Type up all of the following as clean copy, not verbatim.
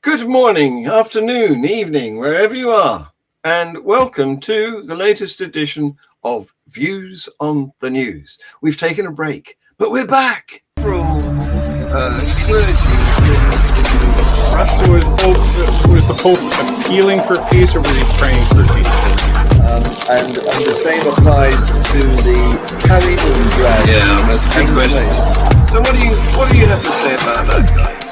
Good morning, afternoon, evening, wherever you are, and welcome to the latest edition of Views on the News. We've taken a break, but we're back. Was the Pope appealing for peace, or was he praying for peace? And the same applies to the carrying on drag. Yeah, that's a good question. So what do you have to say about that, guys?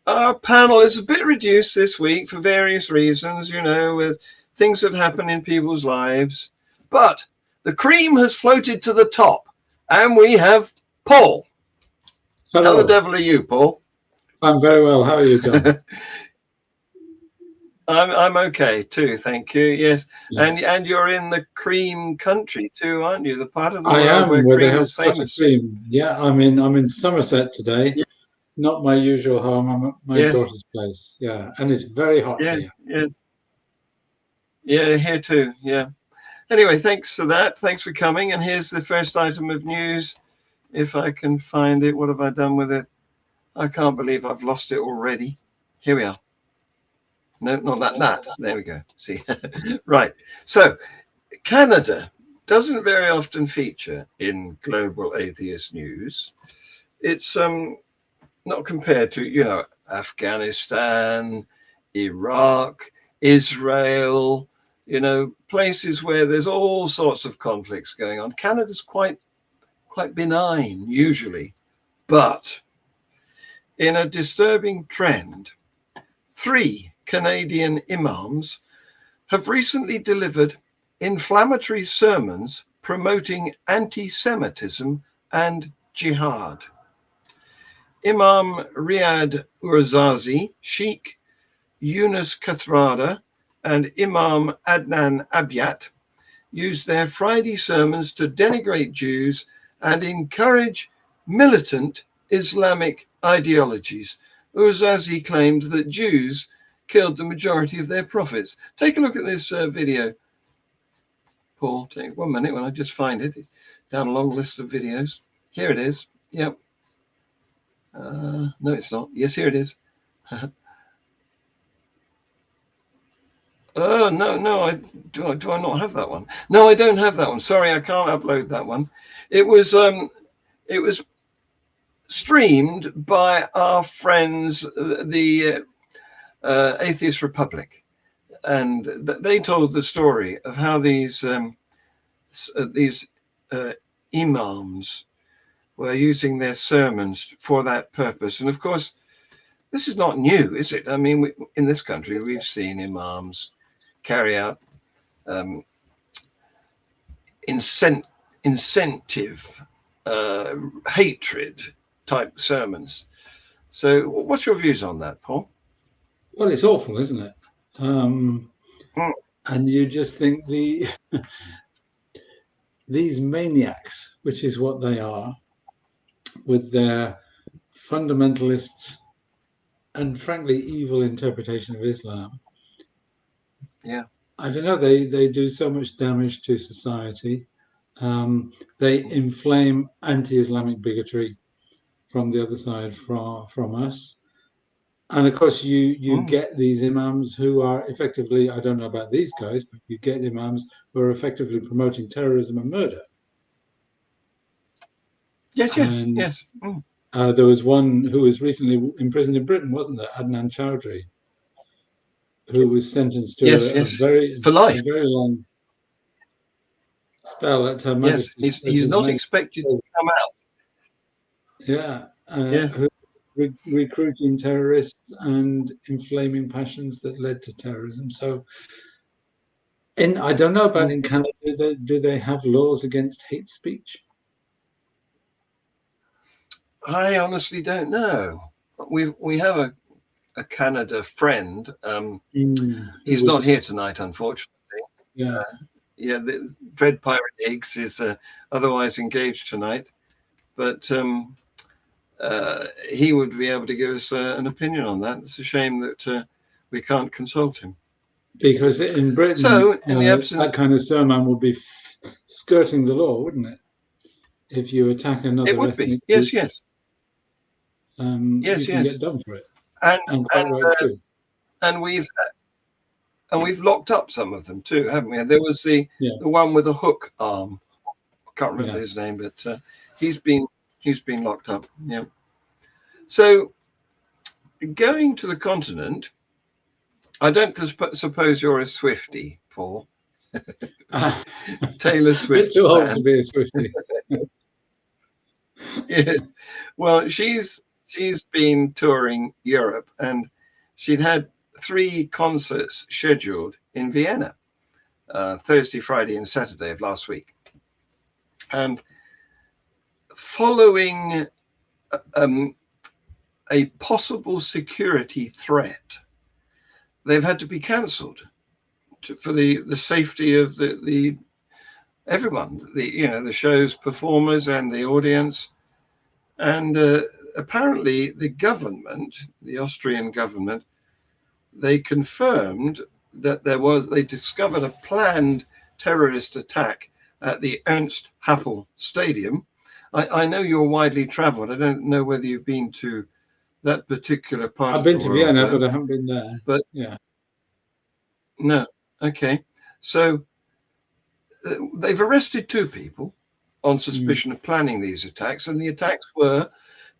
Our panel is a bit reduced this week for various reasons, with things that happen in people's lives. But the cream has floated to the top, and we have Paul. Hello. How the devil are you, Paul? I'm very well. How are you, John? I'm okay too, thank you. Yes, Yeah. and you're in the cream country too, aren't you? The part of the I world am where they cream have is such a famous. cream. Yeah, I'm in Somerset today. Yeah. Not my usual home. I'm at my daughter's place. Yeah, and it's very hot here. Yes. Yeah, here too. Yeah. Anyway, thanks for that. Thanks for coming. And here's the first item of news. If I can find it, what have I done with it? I can't believe I've lost it already. Here we are. No, not that. There we go. See, right. So Canada doesn't very often feature in global atheist news. It's not compared to, Afghanistan, Iraq, Israel, places where there's all sorts of conflicts going on. Canada's quite benign usually, but in a disturbing trend, 3 Canadian imams have recently delivered inflammatory sermons promoting anti-Semitism and jihad. Imam Riyad Urzazi, Sheikh Yunus Kathrada, and Imam Adnan Abyat used their Friday sermons to denigrate Jews and encourage militant Islamic ideologies. Urzazi claimed that Jews killed the majority of their prophets. Take a look at this video, Paul. Take 1 minute when I just find it. It's down a long list of videos. Here it is. Yep. No, it's not. Yes, here it is. Oh, no, do I not have that one? No, I don't have that one. Sorry, I can't upload that one. It was streamed by our friends, the Atheist Republic, and they told the story of how these imams were using their sermons for that purpose. And of course, this is not new, is it? I mean, in this country, we've seen imams carry out incentive hatred type sermons. So what's your views on that, Paul? Well, it's awful, isn't it? And you just think these maniacs, which is what they are, with their fundamentalists and frankly evil interpretation of Islam. Yeah. I don't know, they do so much damage to society. They inflame anti-Islamic bigotry from the other side, from us. And of course, you get these imams who are effectively, I don't know about these guys, but you get imams who are effectively promoting terrorism and murder. Yes. There was one who was recently imprisoned in Britain, wasn't there? Adnan Chowdhury, who was sentenced to a very long spell at Her Majesty's. Yes, he's not expected to come out. Yeah, recruiting terrorists and inflaming passions that led to terrorism. So, I don't know about in Canada. Do they have laws against hate speech? I honestly don't know. We have a Canada friend. He's not here tonight, unfortunately. Yeah. The Dread Pirate Eggs is otherwise engaged tonight, but he would be able to give us an opinion on that. It's a shame that we can't consult him. Because in Britain, So, in the absence, that kind of sermon would be skirting the law, wouldn't it? If you attack it another would be. ethnic group, Yes, yes, you yes, can get yes. done for it, And and quite right too. and we've locked up some of them too, haven't we? There was the Yeah, one with a hook arm. I can't remember yeah. his name, but he's been locked up. Yeah. So going to the continent, I don't suppose you're a Swiftie, Paul. Taylor Swift. Bit too old fan. to be a Swiftie. Yes. Well, she's been touring Europe, and she'd had 3 concerts scheduled in Vienna, Thursday, Friday, and Saturday of last week. And following a possible security threat, they've had to be cancelled for the safety of the everyone, the show's performers and the audience. And apparently the Austrian government, they confirmed that they discovered a planned terrorist attack at the Ernst Happel Stadium. I know you're widely traveled. I don't know whether you've been to that particular part I've of been the to world. Vienna, but I haven't been there. But yeah, no. Okay. So they've arrested 2 people on suspicion of planning these attacks, and the attacks were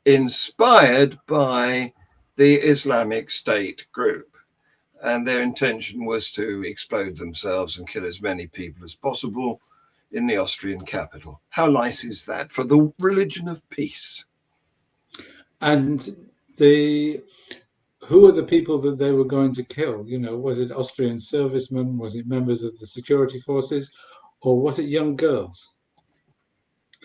inspired by the Islamic State group, and their intention was to explode themselves and kill as many people as possible in the Austrian capital. How nice is that for the religion of peace? and who are the people that they were going to kill? Was it Austrian servicemen? Was it members of the security forces? Or was it young girls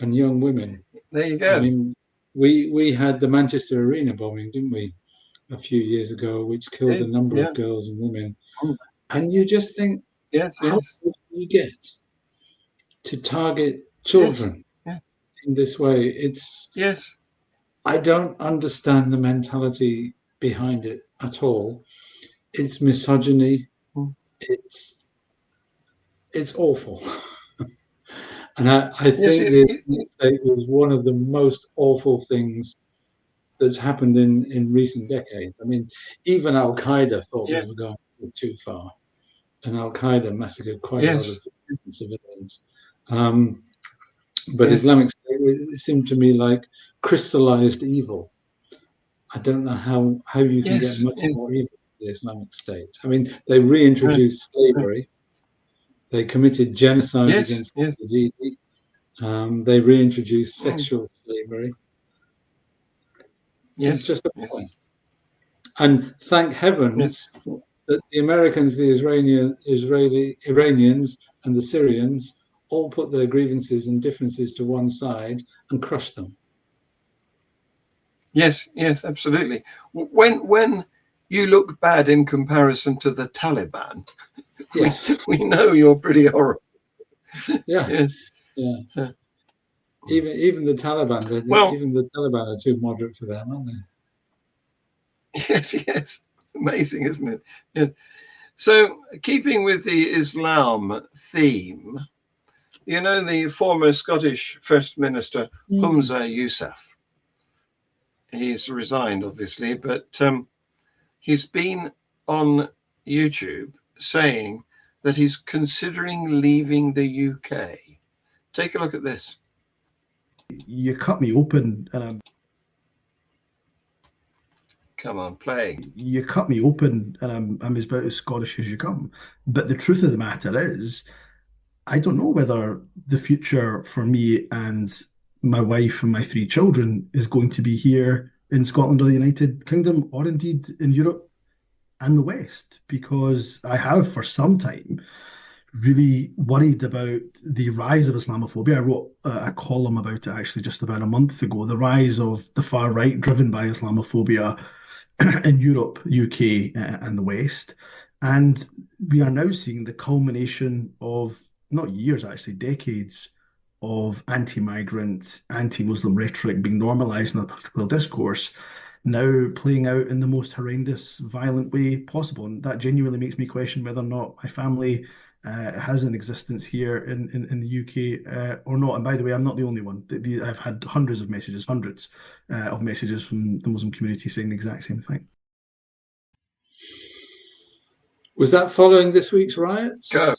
and young women? There you I go. mean, we had the Manchester Arena bombing, didn't we, a few years ago, which killed a number of girls and women. And you just think, Yes, how yes. do you get to target children in this way? Yes. I don't understand the mentality behind it at all. It's misogyny. It's awful. And I Yes, think the Islamic State was one of the most awful things that's happened in recent decades. I mean, even Al Qaeda thought they were going too far, and Al Qaeda massacred quite a lot of civilians. But Islamic State, it seemed to me like crystallized evil. I don't know how you can get much more evil than the Islamic State. I mean, they reintroduced slavery. They committed genocide against the Yazidi. They reintroduced sexual slavery. It's just a point. And thank heavens that the Americans, the Iranians, and the Syrians all put their grievances and differences to one side and crushed them. Yes, absolutely. When you look bad in comparison to the Taliban, yes, we know you're pretty horrible. Yeah. Even the Taliban, even the Taliban are too moderate for them, aren't they? Yes. Amazing, isn't it? Yeah. So, keeping with the Islam theme, the former Scottish First Minister Humza Yousaf. He's resigned, obviously, but he's been on YouTube saying that he's considering leaving the UK. Take a look at this. You cut me open and I'm... Come on, play. You cut me open and I'm about as Scottish as you come. But the truth of the matter is, I don't know whether the future for me and my wife and my 3 children is going to be here in Scotland or the United Kingdom, or indeed in Europe and the West, because I have for some time really worried about the rise of Islamophobia. I wrote a column about it actually just about a month ago, the rise of the far right driven by Islamophobia in Europe, UK, and the West. And we are now seeing the culmination of, not years actually, decades of anti-migrant, anti-Muslim rhetoric being normalized in the political discourse. now playing out in the most horrendous, violent way possible. And that genuinely makes me question whether or not my family has an existence here in the UK or not. And by the way, I'm not the only one. I've had hundreds of messages from the Muslim community saying the exact same thing. Was that following this week's riots? Go.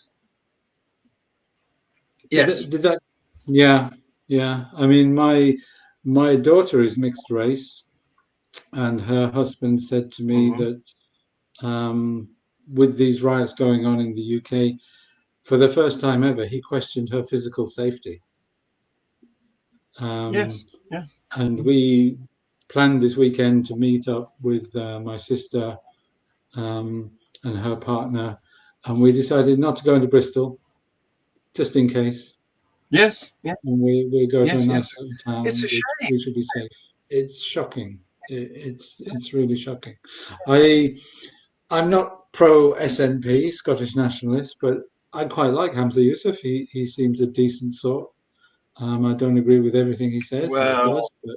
Yes. Did that? Yeah, yeah. I mean, my daughter is mixed race, and her husband said to me that with these riots going on in the UK, for the first time ever, he questioned her physical safety. Yes. Yes. And we planned this weekend to meet up with my sister and her partner, and we decided not to go into Bristol, just in case. Yes. Yeah. And we go to a nice Yes. little town. It's a shame. We should be safe. It's shocking. It's really shocking. I'm not pro SNP, Scottish Nationalist, but I quite like Hamza Yusuf. He seems a decent sort. I don't agree with everything he says, Well, does, but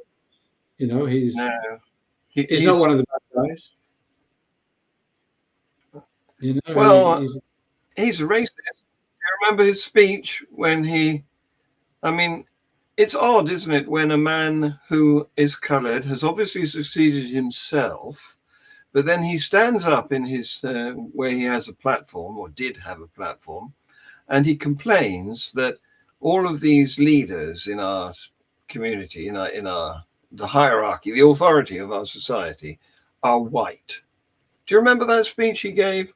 you know, he's not one of the bad guys. You know, well, he's a racist. You remember his speech when I mean, it's odd, isn't it, when a man who is coloured has obviously succeeded himself, but then he stands up in his where he has a platform, or did have a platform, and he complains that all of these leaders in our community, in the hierarchy, the authority of our society, are white. Do you remember that speech he gave?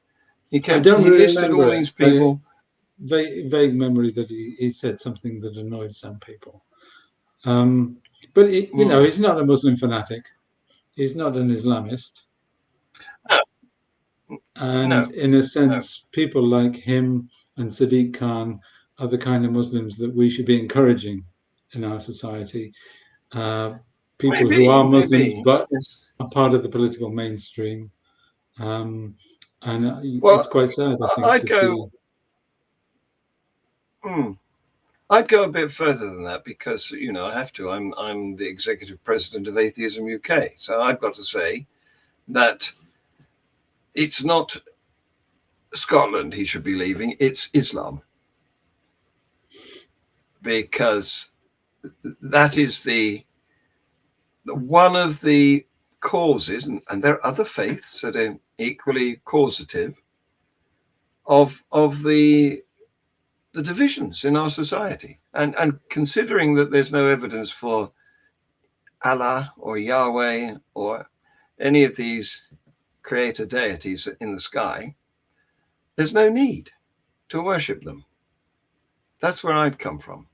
He listed all these people. Vague memory that he said something that annoyed some people. But you know, he's not a Muslim fanatic. He's not an Islamist. No. And in a sense, people like him and Sadiq Khan are the kind of Muslims that we should be encouraging in our society. People who are Muslims but are part of the political mainstream. And it's quite sad, I think, I'd go a bit further than that because, you know, I have to. I'm the executive president of Atheism UK. So I've got to say that it's not Scotland he should be leaving, it's Islam. Because that is one of the causes, and there are other faiths that are equally causative of the divisions in our society. And considering that there's no evidence for Allah or Yahweh or any of these creator deities in the sky, there's no need to worship them. That's where I'd come from.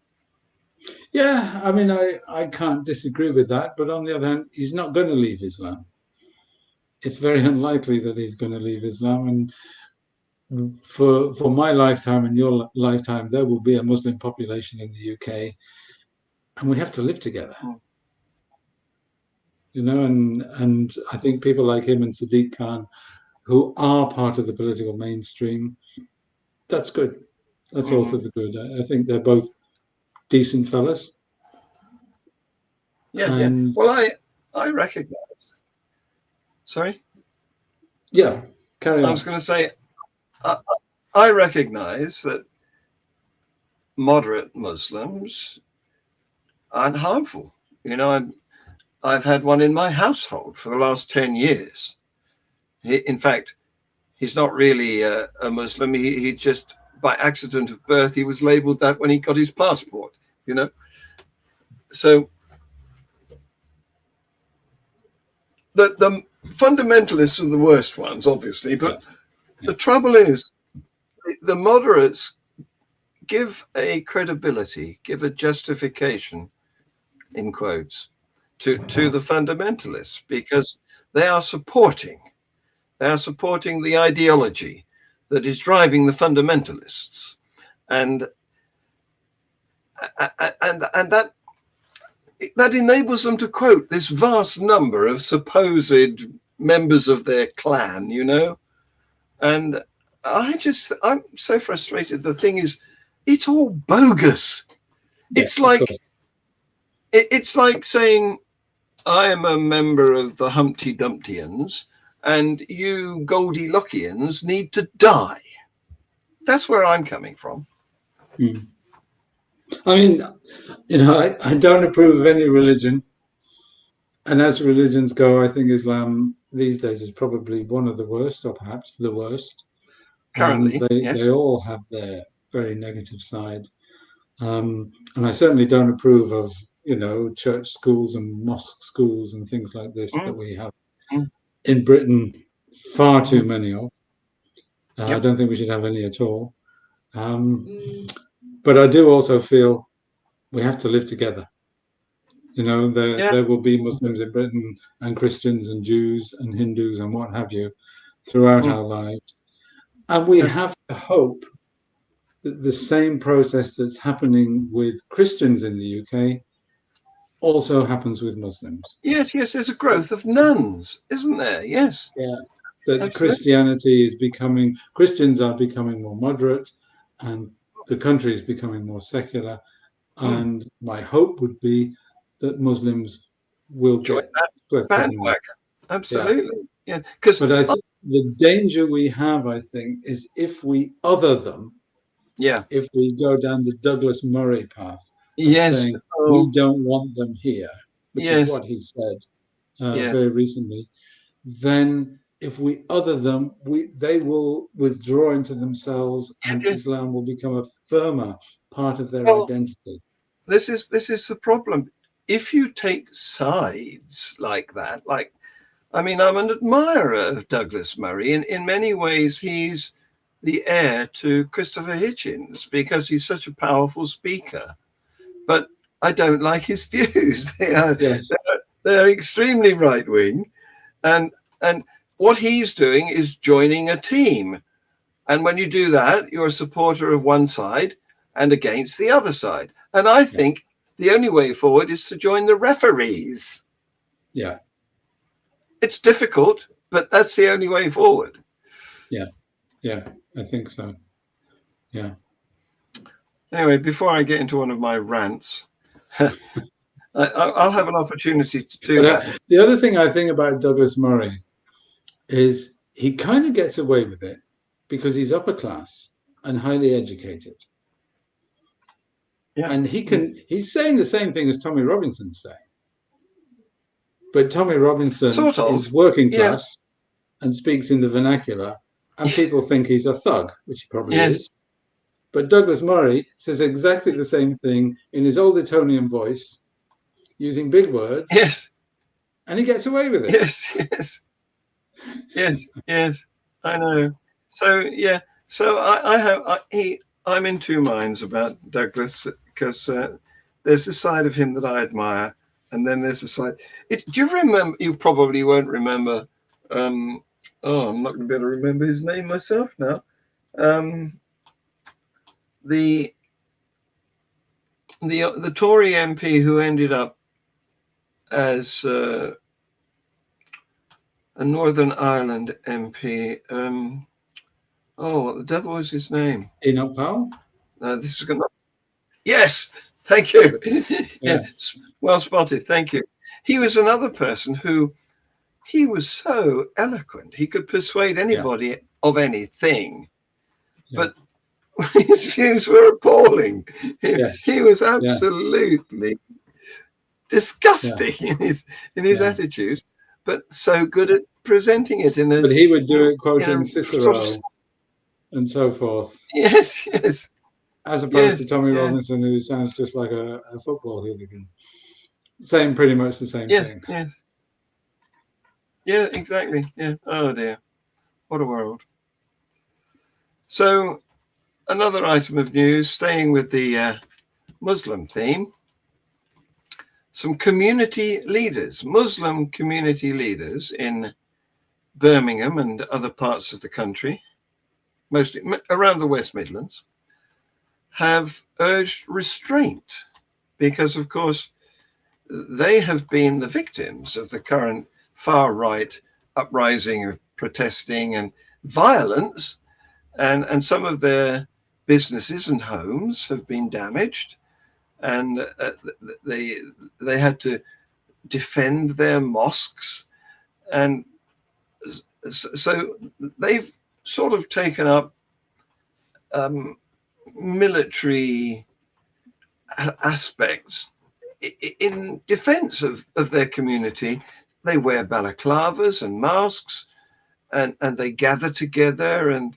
Yeah, I mean, I can't disagree with that. But on the other hand, he's not going to leave Islam. It's very unlikely that he's going to leave Islam. And for my lifetime and your lifetime, there will be a Muslim population in the UK, and we have to live together. You know, and I think people like him and Sadiq Khan, who are part of the political mainstream, that's good. That's all for the good. I think they're both decent fellas. Yeah. Well, I recognize. Sorry? Yeah, carry on. I was going to say, I recognize that moderate Muslims aren't harmful. You know, I've had one in my household for the last 10 years. In fact, he's not really a Muslim. He just, by accident of birth, he was labeled that when he got his passport, you know. So the fundamentalists are the worst ones, obviously, but the trouble is the moderates give a credibility, give a justification, in quotes, to the fundamentalists, because they are supporting the ideology that is driving the fundamentalists, and that enables them to quote this vast number of supposed members of their clan, you know. And I'm so frustrated. The thing is, it's all bogus. It's like saying I am a member of the Humpty Dumptyans, and you Goldilockians need to die. That's where I'm coming from. Mm. I mean, I don't approve of any religion. And as religions go, I think Islam these days is probably one of the worst, or perhaps the worst. Currently, They yes. all have their very negative side. And I certainly don't approve of, church schools and mosque schools and things like this that Mm, we have mm, in Britain far too mm. many of. I Yep. don't think we should have any at all. Um, but I do also feel we have to live together. Yeah. There will be Muslims in Britain and Christians and Jews and Hindus and what have you throughout Mm, our lives. And we yeah. have to hope that the same process that's happening with Christians in the UK also happens with Muslims. Yes, yes. There's a growth of nuns, isn't there? Yes, Yeah, that absolutely. Christians are becoming more moderate and the country is becoming more secular. Mm. And my hope would be that Muslims will Join get that swept in there. bandwagon. Yeah. Absolutely. Yeah. Because, But I think the danger we have, I think, is if we other them, yeah. if we go down the Douglas Murray path of Yes. saying we Oh, don't want them here, which is yes. what he said Yeah. very recently, then if we other them, they will withdraw into themselves, Yeah, and yeah. Islam will become a firmer part of their Well, identity. this is the problem. If you take sides like that, like, I mean, I'm an admirer of Douglas Murray. In many ways, he's the heir to Christopher Hitchens because he's such a powerful speaker. But I don't like his views. Yes, They're extremely right wing, and and what he's doing is joining a team. And when you do that, you're a supporter of one side and against the other side. And I yeah, think the only way forward is to join the referees. yeah, It's difficult, but that's the only way forward. yeah, yeah. I think so. Yeah. Anyway, before I get into one of my rants, I'll have an opportunity to do But that. the other thing I think about Douglas Murray is he kind of gets away with it because he's upper class and highly educated. Yeah. And he's saying the same thing as Tommy Robinson's saying. But Tommy Robinson Sort of. is working Yeah. class and speaks in the vernacular, and people think he's a thug, which he probably Yes. is. But Douglas Murray says exactly the same thing in his old Etonian voice, using big words, Yes. and he gets away with it. Yes. Yes. Yes. Yes. I know. So yeah. So I'm in two minds about Douglas because there's this side of him that I admire, and then there's a side. Do you remember? You probably won't remember. Um, I'm not going to be able to remember his name myself now. Um, the the Tory MP who ended up as a Northern Ireland MP. What the devil is his name? Enoch Powell? This is going to. Yes, thank you. Yeah. Well spotted. Thank you. He was another person who he was so eloquent. He could persuade anybody of anything, but his views were appalling. Yes. He was Yeah. absolutely disgusting in his attitudes, but so good at presenting it in a. But he would do it quoting Sort Cicero of, and so forth, yes, yes, as opposed to yes, Tommy yeah, Robinson, who sounds just like a football hooligan. Saying pretty much the same yes, thing. yes, yeah, exactly, yeah. Oh dear, what a world. So another item of news, staying with the Muslim theme. Some community leaders, Muslim community leaders in Birmingham and other parts of the country, mostly around the West Midlands, have urged restraint because, of course, they have been the victims of the current far-right uprising of protesting and violence, and some of their businesses and homes have been damaged, and they had to defend their mosques. And so they've sort of taken up military aspects in defense of their community. They wear balaclavas and masks, and they gather together and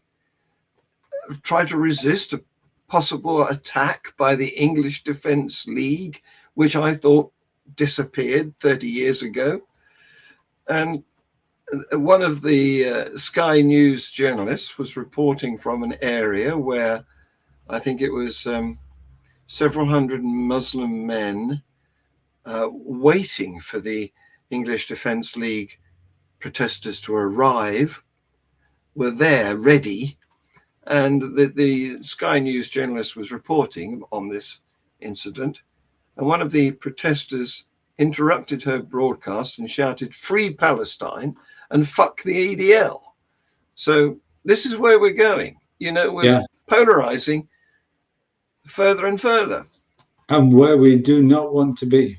try to resist a possible attack by the English Defence League, which I thought disappeared 30 years ago. And one of the Sky News journalists was reporting from an area where I think it was several hundred Muslim men waiting for the English Defence League protesters to arrive, were there ready. And the Sky News journalist was reporting on this incident. And one of the protesters interrupted her broadcast and shouted, "Free Palestine and fuck the EDL." So this is where we're going. You know, we're polarizing further and further. And where we do not want to be.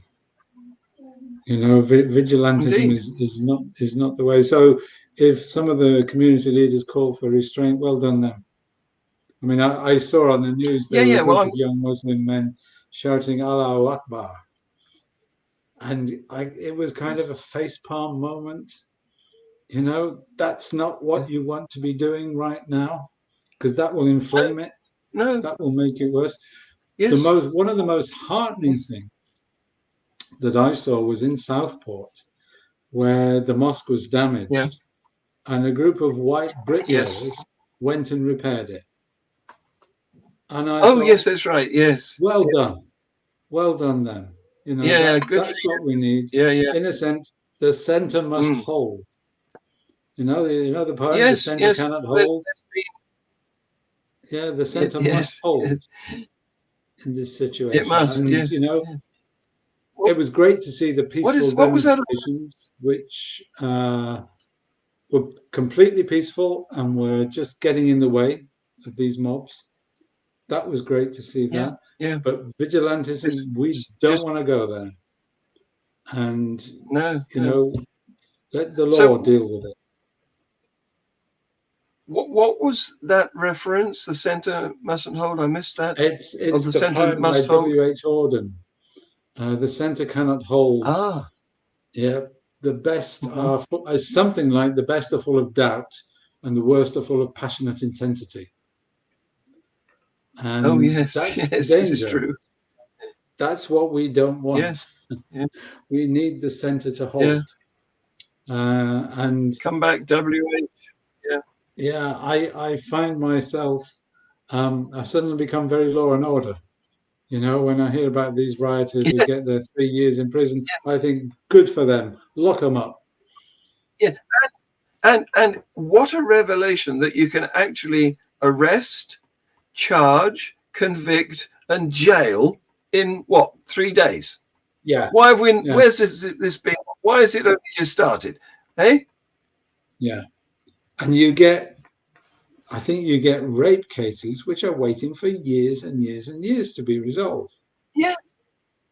You know, vigilantism is not the way. So if some of the community leaders call for restraint, well done them. I mean, I saw on the news there were a group of young Muslim men shouting Allahu Akbar. And it was kind of a facepalm moment. You know, that's not what you want to be doing right now, because that will inflame it. No. That will make it worse. Yes. One of the most heartening things that I saw was in Southport, where the mosque was damaged, and a group of white bricklayers went and repaired it. And I thought, yes, that's right. Yes. Well done them. You know, that's what we need. In a sense, the centre must hold. You know the part the centre cannot hold. The centre must hold in this situation. It must. And, you know, it was great to see the peaceful demonstrations, which were completely peaceful and were just getting in the way of these mobs. That was great to see that. But vigilantism, we don't want to go there. And, you know, let the law deal with it. What was that reference? The centre mustn't hold? I missed that. It's the centre must hold. W.H. Auden. The centre cannot hold. The best are something like the best are full of doubt and the worst are full of passionate intensity. And that's this is true. That's what we don't want. We need the centre to hold. And come back, WH. I find myself, I've suddenly become very law and order. You know, when I hear about these rioters who get their 3 years in prison, I think, good for them, lock them up. And what a revelation that you can actually arrest, charge, convict, and jail in 3 days? Why have we? Where's this been? Why is it only just started? Hey? And I think you get rape cases which are waiting for years and years and years to be resolved.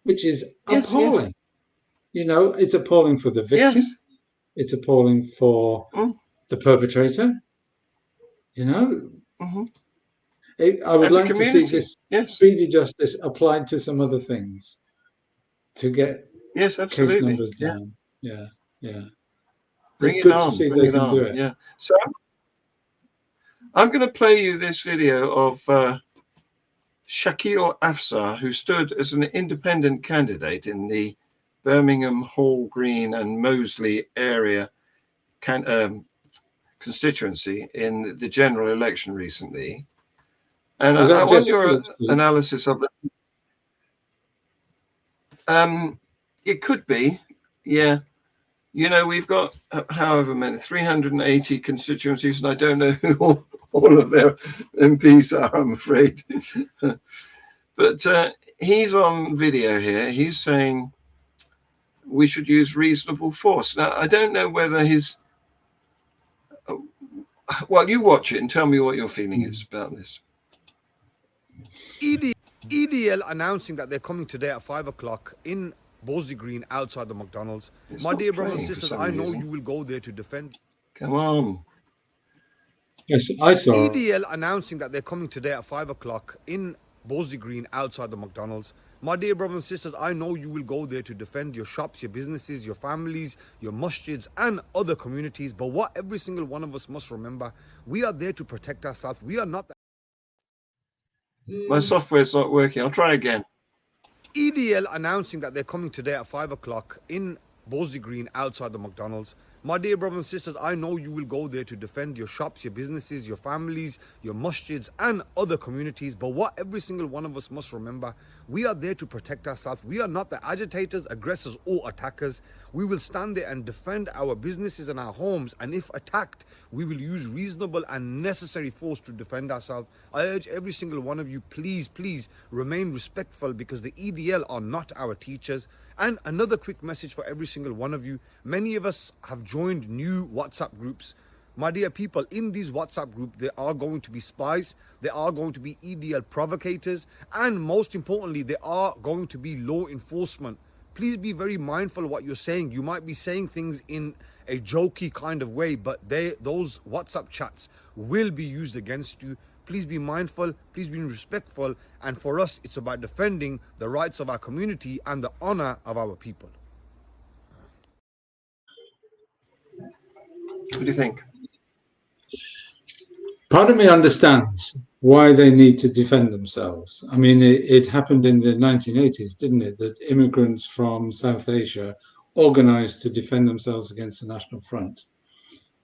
Which is appalling. You know, it's appalling for the victim. It's appalling for the perpetrator. You know, I would like to see this speedy justice applied to some other things to get case numbers down. It's good to see they can do it. So I'm going to play you this video of Shakil Afsar, who stood as an independent candidate in the Birmingham, Hall Green and Moseley area constituency in the general election recently. And I want your analysis of it. It could be, You know, we've got however many, 380 constituencies, and I don't know who all of their MPs are, I'm afraid. But he's on video here. He's saying we should use reasonable force. Now, I don't know whether well, you watch it and tell me what your feeling is about this. EDL announcing that they're coming today at 5 o'clock in Bosley Green outside the McDonald's. It's My not dear brothers and playing for sisters, some I know reason. you will go there to defend. Come on. Yes, I saw. EDL announcing that they're coming today at 5 o'clock in Bosley Green outside the McDonald's. My dear brothers and sisters, I know you will go there to defend your shops, your businesses, your families, your masjids and other communities. But what every single one of us must remember, we are there to protect ourselves. We are not... My software's not working. I'll try again. EDL announcing that they're coming today at 5 o'clock in Bosley Green outside the McDonald's. My dear brothers and sisters, I know you will go there to defend your shops, your businesses, your families, your masjids and other communities. But what every single one of us must remember, we are there to protect ourselves. We are not the agitators, aggressors or attackers. We will stand there and defend our businesses and our homes. And if attacked, we will use reasonable and necessary force to defend ourselves. I urge every single one of you, please, please remain respectful, because the EDL are not our teachers. And another quick message for every single one of you. Many of us have joined new WhatsApp groups. My dear people, in these WhatsApp groups, there are going to be spies, there are going to be EDL provocators, and most importantly, there are going to be law enforcement. Please be very mindful of what you're saying. You might be saying things in a jokey kind of way, but those WhatsApp chats will be used against you. Please be mindful, please be respectful, and for us, it's about defending the rights of our community and the honor of our people. What do you think? Part of me understands why they need to defend themselves. I mean, it happened in the 1980s, didn't it? That immigrants from South Asia organized to defend themselves against the National Front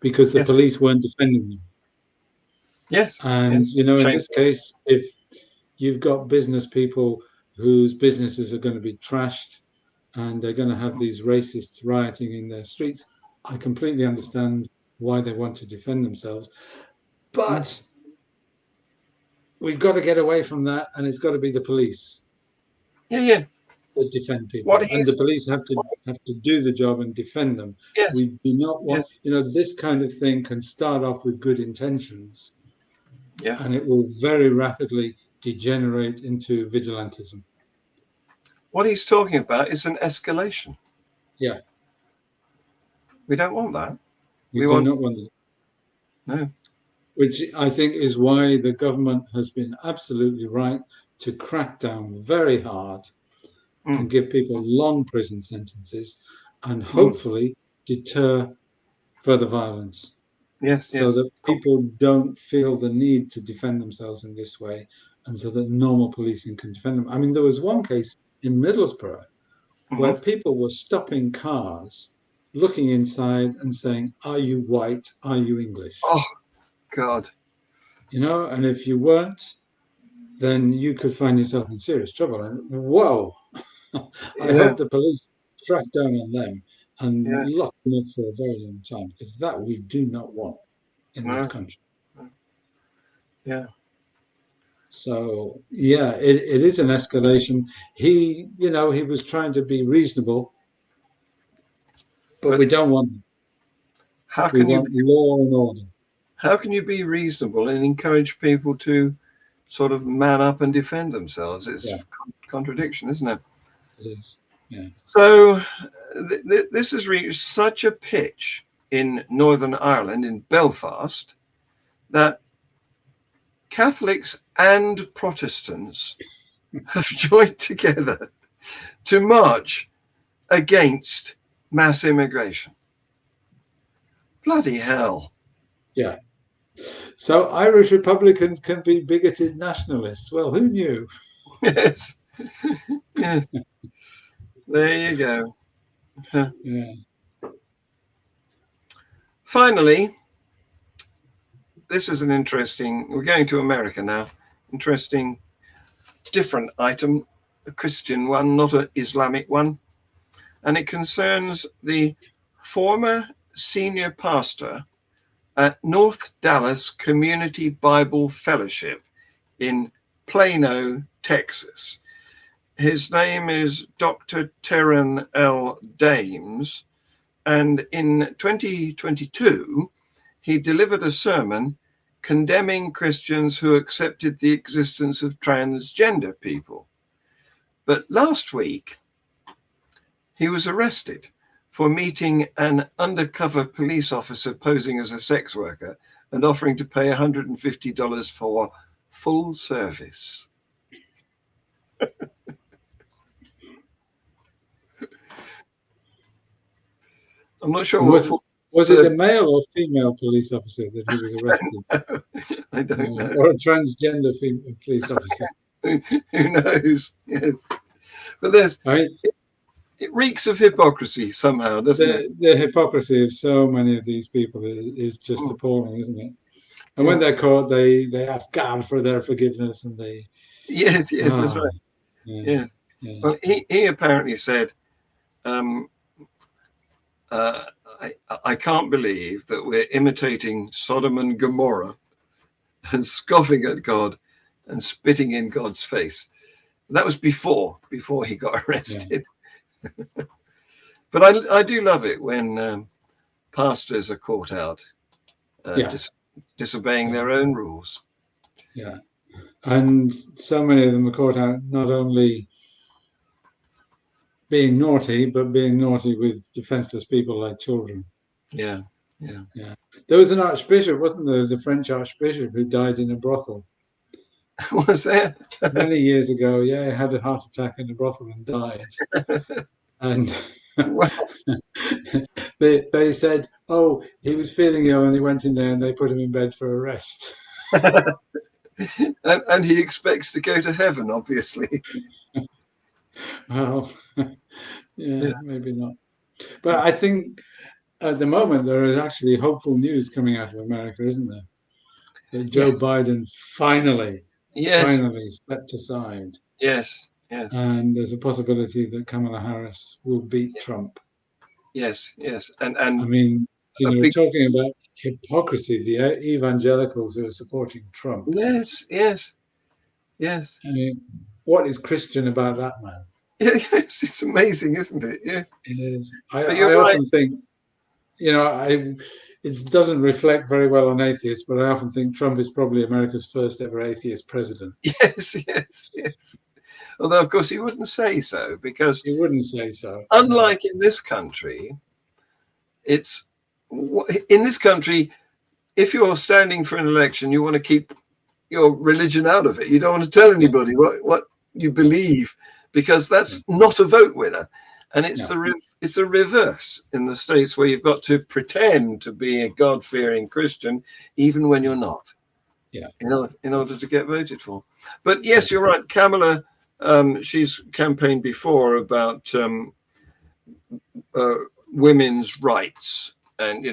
because the Yes. police weren't defending them. Yes. And, yes. you know, in Shame. this case, if you've got business people whose businesses are going to be trashed and they're going to have these racists rioting in their streets, I completely understand why they want to defend themselves. But we've got to get away from that, and it's got to be the police Yeah. that defend people. What And the police have to do the job and defend them. Yes. We do not want, Yes. you know, this kind of thing can start off with good intentions. Yeah. And it will very rapidly degenerate into vigilantism. What he's talking about is an escalation. Yeah. We don't want that. We We do want- not want that. No. Which I think is why the government has been absolutely right to crack down very hard and give people long prison sentences and hopefully deter further violence. Yes. So Yes. that people don't feel the need to defend themselves in this way, and so that normal policing can defend them. I mean, there was one case in Middlesbrough where people were stopping cars, looking inside and saying, "Are you white? Are you English?" Oh, God. You know, and if you weren't, then you could find yourself in serious trouble. And whoa, I hope the police crack down on them and lock them up for a very long time, because that we do not want in this country. Yeah. So, yeah, it is an escalation. He was trying to be reasonable, but we don't want that. How We can want law and order. How can you be reasonable and encourage people to sort of man up and defend themselves? It's contradiction, isn't it? It is. Yeah. So this has reached such a pitch in Northern Ireland, in Belfast, that Catholics and Protestants have joined together to march against mass immigration. Bloody hell. Yeah. So Irish Republicans can be bigoted nationalists. Well, who knew? Yes. Yes. There you go. Yeah. Finally, this is an interesting, we're going to America now, interesting, different item, a Christian one, not an Islamic one. And it concerns the former senior pastor at North Dallas Community Bible Fellowship in Plano, Texas. His name is Dr. Terran L. Dames, and in 2022, he delivered a sermon condemning Christians who accepted the existence of transgender people. But last week, he was arrested for meeting an undercover police officer posing as a sex worker and offering to pay $150 for full service. I'm not sure what Was it a male or female police officer that he was arrested? I don't know. Or a transgender police officer? Who knows? Yes, but it reeks of hypocrisy somehow, doesn't it? The hypocrisy of so many of these people is just appalling, isn't it? And when they're caught, they ask God for their forgiveness, and they yes, that's right. Yes. Well, he apparently said, I can't believe that we're imitating Sodom and Gomorrah and scoffing at God and spitting in God's face. That was before he got arrested. But I do love it when pastors are caught out disobeying their own rules. Yeah. And so many of them are caught out not only being naughty, but being naughty with defenseless people like children. Yeah. There was an archbishop, wasn't there? There was a French archbishop who died in a brothel. Was there? Many years ago, he had a heart attack in a brothel and died. And they said, oh, he was feeling ill and he went in there and they put him in bed for a rest. and he expects to go to heaven, obviously. Well, maybe not. But I think at the moment there is actually hopeful news coming out of America, isn't there? That Joe Biden finally stepped aside. Yes. And there's a possibility that Kamala Harris will beat Trump. Yes. And I mean, talking about hypocrisy, the evangelicals who are supporting Trump. Yes. I mean, what is Christian about that man? Yes, it's amazing, isn't it? Yes, it is. I often think, it doesn't reflect very well on atheists, but I often think Trump is probably America's first ever atheist president. Yes. Although, of course, he wouldn't say so, because he wouldn't say so. Unlike in this country, if you're standing for an election, you want to keep your religion out of it. You don't want to tell anybody what you believe, because that's not a vote winner. And it's the reverse in the States, where you've got to pretend to be a God-fearing Christian even when you're not. Yeah. In order to get voted for. But yes, you're right. Kamala, she's campaigned before about women's rights and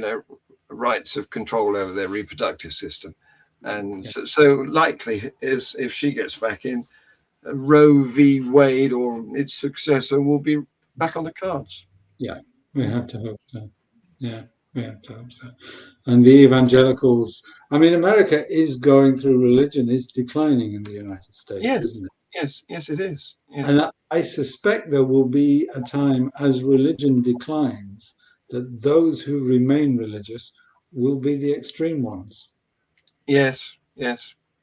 rights of control over their reproductive system. And so likely is, if she gets back in, Roe v. Wade or its successor will be back on the cards. Yeah, we have to hope so. Yeah, we have to hope so. And the evangelicals, I mean, America is going through religion, is declining in the United States, isn't it? Yes, it is. Yes. And I suspect there will be a time as religion declines that those who remain religious will be the extreme ones. Yes.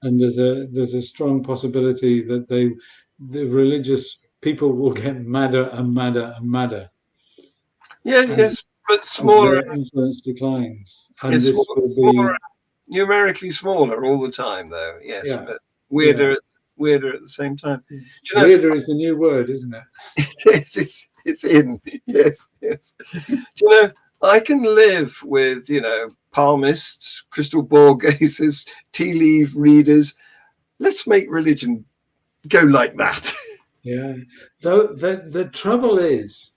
And there's a strong possibility that the religious people will get madder and madder and madder. Yes, but smaller. Their influence declines, and this will be numerically smaller all the time, though. Yes, but weirder at the same time. Weirder is the new word, isn't it? It's in. Yes. Do you know, I can live with palmists, crystal ball gazers, tea leaf readers. Let's make religion go like that. Yeah. Though the trouble is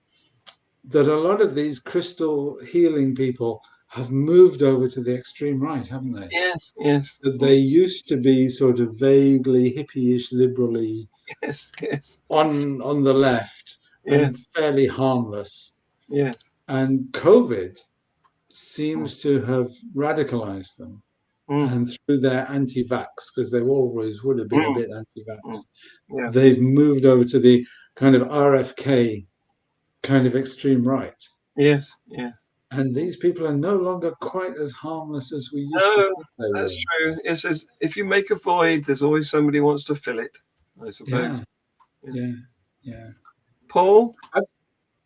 that a lot of these crystal healing people have moved over to the extreme right, haven't they? Yes. That they used to be sort of vaguely hippie-ish, liberally on the left and fairly harmless. Yes. And COVID seems to have radicalized them. And through their anti-vax, because they always would have been a bit anti-vax, they've moved over to the kind of RFK kind of extreme right. Yes. And these people are no longer quite as harmless as we used to think they were. That's true. It says if you make a void, there's always somebody who wants to fill it, I suppose. Yeah. Paul?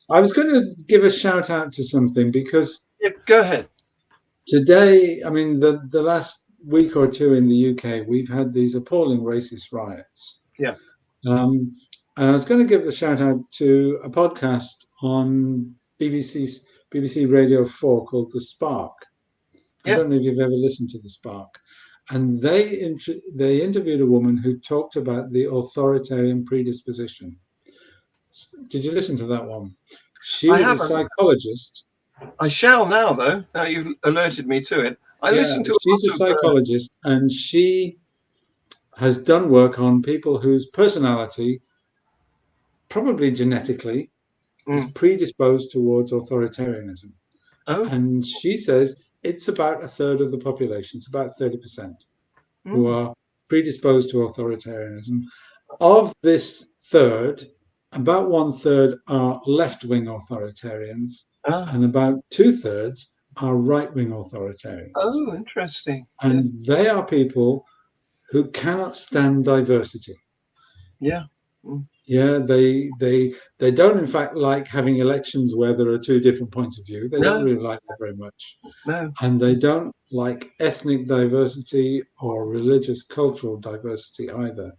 I was going to give a shout out to something because Yeah, go ahead. today, I mean, the last week or two in the UK, we've had these appalling racist riots. Yeah. And I was going to give a shout out to a podcast on BBC Radio 4 called The Spark. I Yeah. don't know if you've ever listened to The Spark. And they interviewed a woman who talked about the authoritarian predisposition. Did you listen to that one? She I was a haven't. psychologist. I shall now, though. Now you've alerted me to it. I listened to she's a lot of, psychologist, and she has done work on people whose personality, probably genetically, is predisposed towards authoritarianism. oh, And she says it's about a third of the population, it's about 30%, who are predisposed to authoritarianism. Of this third, about 1/3 are left-wing authoritarians, and about 2/3 are right-wing authoritarians. Oh, interesting. And they are people who cannot stand diversity. Yeah. Yeah, they don't in fact like having elections where there are two different points of view. They don't really like that very much. No. And they don't like ethnic diversity or religious cultural diversity either.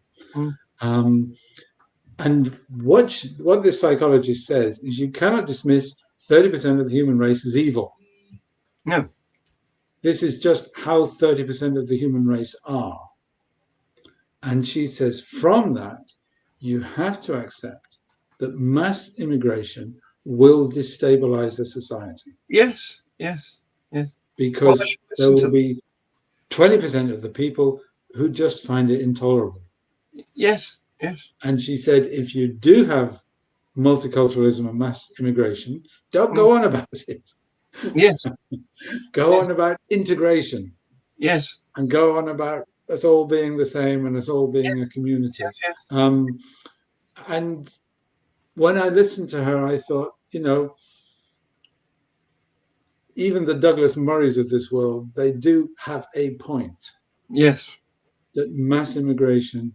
And what this psychologist says is you cannot dismiss 30% of the human race as evil. No. This is just how 30% of the human race are. And she says from that, you have to accept that mass immigration will destabilize a society. Yes, yes, yes. Because there will be 20% of the people who just find it intolerable. Yes, yes. And she said, if you do have multiculturalism and mass immigration, don't go on about it. Yes. Go on about integration. Yes. And go on about us all being the same and us all being a community. Yes. And when I listened to her, I thought, even the Douglas Murrays of this world, they do have a point. Yes. That mass immigration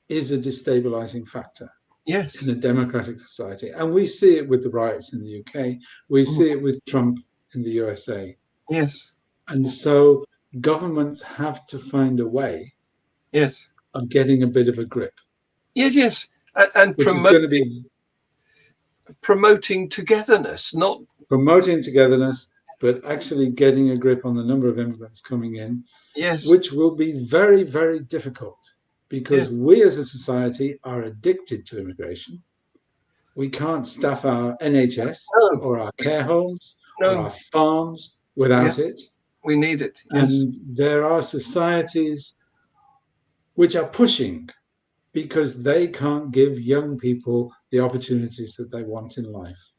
is a destabilizing factor. Yes. In a democratic society. And we see it with the riots in the UK. We see it with Trump in the USA. Yes. And so governments have to find a way of getting a bit of a grip. Yes, yes. And promoting togetherness, not promoting togetherness, but actually getting a grip on the number of immigrants coming in. Yes. Which will be very, very difficult because we as a society are addicted to immigration. We can't staff our NHS or our care homes or our farms without it. We need it. Yes. And there are societies which are pushing because they can't give young people the opportunities that they want in life.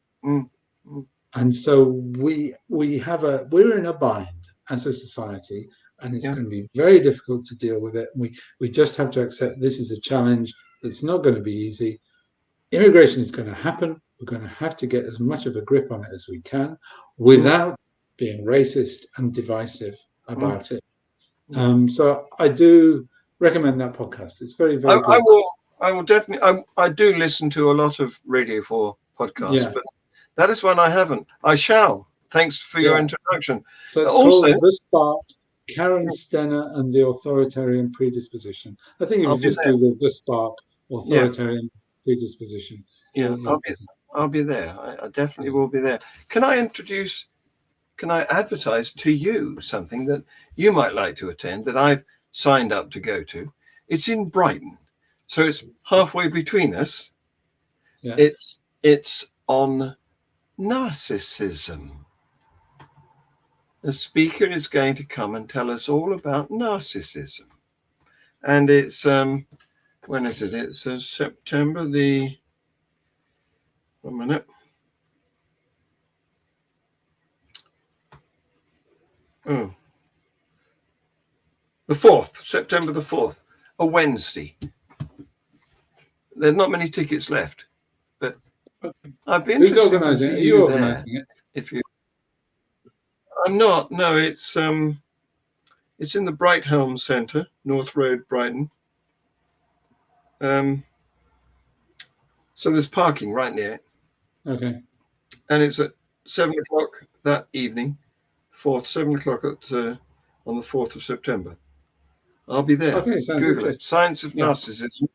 And so we're in a bind as a society, and it's going to be very difficult to deal with it. We just have to accept this is a challenge that's not going to be easy. Immigration is going to happen. We're going to have to get as much of a grip on it as we can without being racist and divisive about it. So I do recommend that podcast. It's very, very good. I will definitely. I do listen to a lot of Radio 4 podcasts, but that is one I haven't. I shall. Thanks for your introduction. So it's called The Spark, Karen Stenner and the Authoritarian Predisposition. I think if you just Google The Spark, Authoritarian Predisposition. Yeah, I'll be there. I definitely will be there. Can I advertise to you something that you might like to attend that I've signed up to go to? It's in Brighton. So it's halfway between us. Yeah. It's on narcissism. The speaker is going to come and tell us all about narcissism. And it's when is it? It's September the 4th, September the 4th, a Wednesday. There's not many tickets left, but I'd be interested to see you there. If you, I'm not. No, it's in the Brighthelm Centre, North Road, Brighton. So there's parking right near it. Okay. and it's at 7 o'clock that evening. 7 o'clock on the 4th of September. I'll be there. Okay, sounds Google it. interesting. Science of Yeah. Narcissism.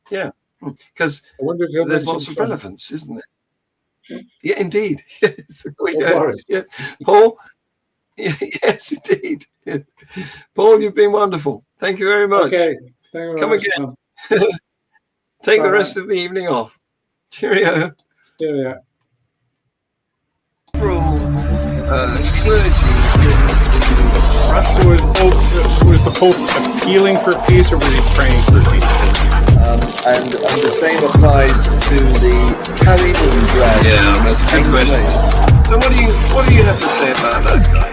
Yeah, because I wonder if you'll there's mention lots of Trump. relevance, isn't there? Yeah, indeed. Yes, there we Or go. Boris. Yeah. Paul? Yes, indeed. Yes. Paul, you've been wonderful. Thank you very much. Okay, thank you very Come much. again. Take the Bye-bye. rest of the evening off. Cheerio. Yeah. Was the Pope appealing for peace, or was he praying for peace? And the same applies to the carrying on drag. Yeah, that's a good question. So what do you have to say about that, guy?